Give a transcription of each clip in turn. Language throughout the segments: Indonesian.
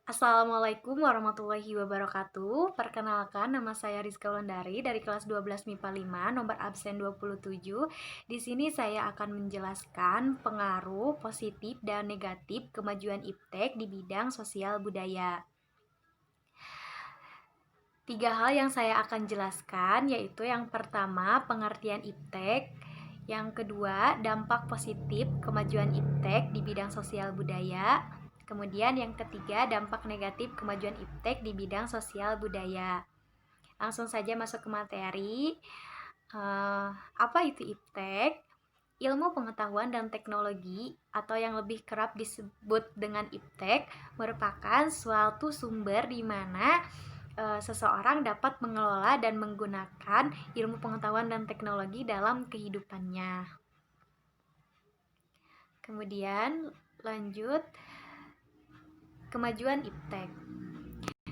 Assalamualaikum warahmatullahi wabarakatuh. Perkenalkan, nama saya Rizka Wulandari dari kelas 12 MIPA 5, nomor absen 27. Di sini saya akan menjelaskan pengaruh positif dan negatif kemajuan iptek di bidang sosial budaya. Tiga hal yang saya akan jelaskan, yaitu yang pertama, pengertian iptek. Yang kedua, dampak positif kemajuan iptek di bidang sosial budaya. Kemudian yang ketiga, dampak negatif kemajuan iptek di bidang sosial budaya. Langsung saja masuk ke materi. Apa itu iptek? Ilmu pengetahuan dan teknologi atau yang lebih kerap disebut dengan iptek merupakan suatu sumber di mana seseorang dapat mengelola dan menggunakan ilmu pengetahuan dan teknologi dalam kehidupannya. Kemudian lanjut, kemajuan iptek.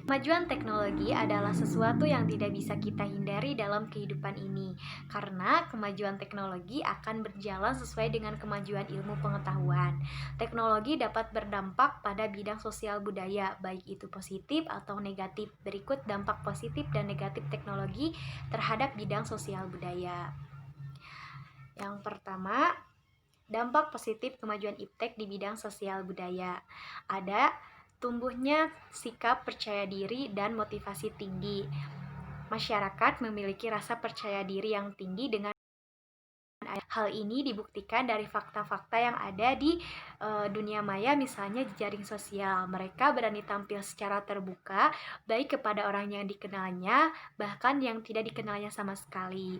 Kemajuan teknologi adalah sesuatu yang tidak bisa kita hindari dalam kehidupan ini, karena kemajuan teknologi akan berjalan sesuai dengan kemajuan ilmu pengetahuan. Teknologi dapat berdampak pada bidang sosial budaya, baik itu positif atau negatif. Berikut dampak positif dan negatif teknologi terhadap bidang sosial budaya. Yang pertama, dampak positif kemajuan iptek di bidang sosial budaya. Ada tumbuhnya sikap percaya diri dan motivasi tinggi. Masyarakat memiliki rasa percaya diri yang tinggi dengan hal ini dibuktikan dari fakta-fakta yang ada di dunia maya, misalnya jejaring sosial. Mereka berani tampil secara terbuka, baik kepada orang yang dikenalnya, bahkan yang tidak dikenalnya sama sekali.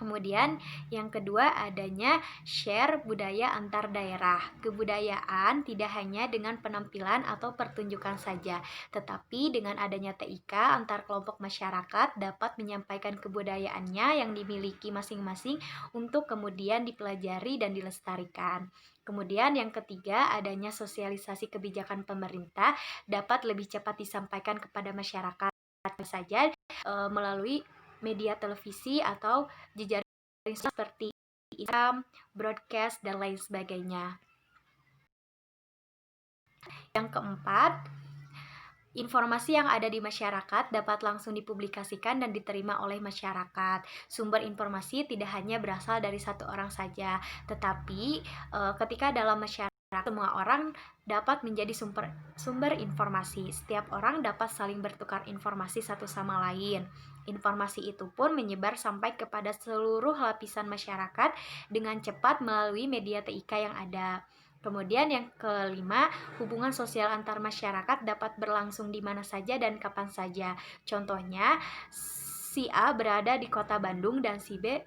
Kemudian yang kedua, adanya share budaya antar daerah. Kebudayaan tidak hanya dengan penampilan atau pertunjukan saja, tetapi dengan adanya TIK antar kelompok masyarakat dapat menyampaikan kebudayaannya yang dimiliki masing-masing untuk kemudian dipelajari dan dilestarikan. Kemudian yang ketiga, adanya sosialisasi kebijakan pemerintah dapat lebih cepat disampaikan kepada masyarakat saja melalui media televisi atau jejaring seperti Instagram, broadcast, dan lain sebagainya. Yang keempat, informasi yang ada di masyarakat dapat langsung dipublikasikan dan diterima oleh masyarakat. Sumber informasi tidak hanya berasal dari satu orang saja, tetapi ketika dalam masyarakat semua orang dapat menjadi sumber informasi. Setiap orang dapat saling bertukar informasi satu sama lain. Informasi itu pun menyebar sampai kepada seluruh lapisan masyarakat dengan cepat melalui media TIK yang ada. Kemudian yang kelima, hubungan sosial antar masyarakat dapat berlangsung di mana saja dan kapan saja. Contohnya, si A berada di kota Bandung dan si B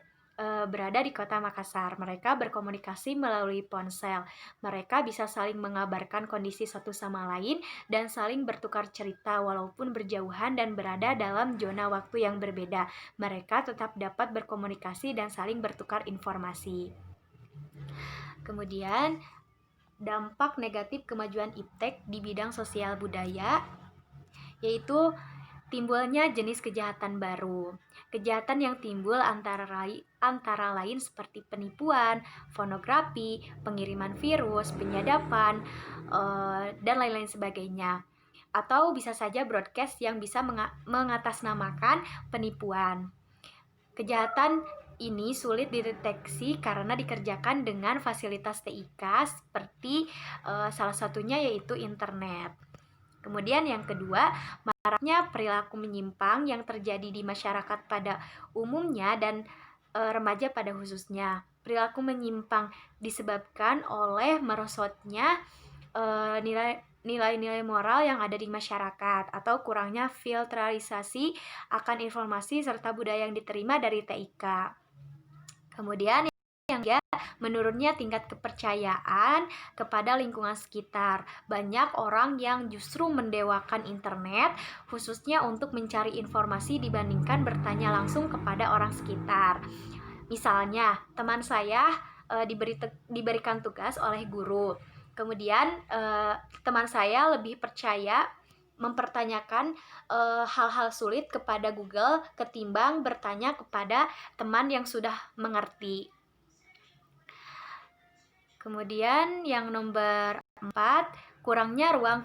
berada di kota Makassar. Mereka berkomunikasi melalui ponsel. Mereka bisa saling mengabarkan kondisi satu sama lain dan saling bertukar cerita walaupun berjauhan dan berada dalam zona waktu yang berbeda. Mereka tetap dapat berkomunikasi dan saling bertukar informasi. Kemudian, dampak negatif kemajuan iptek di bidang sosial budaya, yaitu timbulnya jenis kejahatan baru. Kejahatan yang timbul antara lain seperti penipuan, pornografi, pengiriman virus, penyadapan, dan lain-lain sebagainya. Atau bisa saja broadcast yang bisa mengatasnamakan penipuan. Kejahatan ini sulit dideteksi karena dikerjakan dengan fasilitas TIK seperti salah satunya yaitu internet. Kemudian yang kedua, maraknya perilaku menyimpang yang terjadi di masyarakat pada umumnya dan remaja pada khususnya. Perilaku menyimpang disebabkan oleh merosotnya nilai-nilai moral yang ada di masyarakat atau kurangnya filterisasi akan informasi serta budaya yang diterima dari TIK. Kemudian menurunnya tingkat kepercayaan kepada lingkungan sekitar. Banyak orang yang justru mendewakan internet khususnya untuk mencari informasi dibandingkan bertanya langsung kepada orang sekitar. Misalnya, teman saya diberikan tugas oleh guru. Kemudian teman saya lebih percaya mempertanyakan hal-hal sulit kepada Google ketimbang bertanya kepada teman yang sudah mengerti. Kemudian yang nomor 4, kurangnya ruang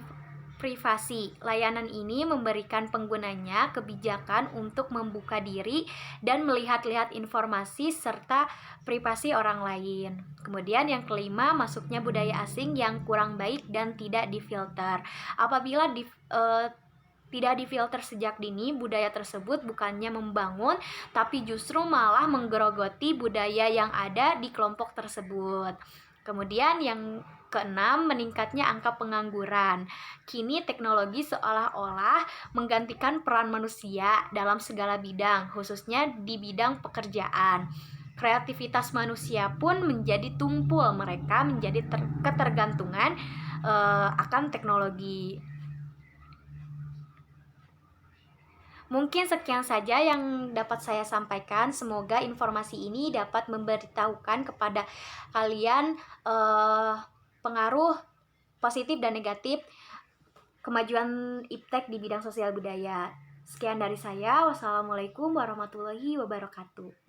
privasi. Layanan ini memberikan penggunanya kebijakan untuk membuka diri dan melihat-lihat informasi serta privasi orang lain. Kemudian yang kelima, masuknya budaya asing yang kurang baik dan tidak difilter. Apabila tidak difilter sejak dini, budaya tersebut bukannya membangun, tapi justru malah menggerogoti budaya yang ada di kelompok tersebut. Kemudian yang keenam, meningkatnya angka pengangguran. Kini teknologi seolah-olah menggantikan peran manusia dalam segala bidang, khususnya di bidang pekerjaan. Kreativitas manusia pun menjadi tumpul, mereka menjadi ketergantungan akan teknologi. Mungkin sekian saja yang dapat saya sampaikan. Semoga informasi ini dapat memberitahukan kepada kalian pengaruh positif dan negatif kemajuan iptek di bidang sosial budaya. Sekian dari saya. Wassalamualaikum warahmatullahi wabarakatuh.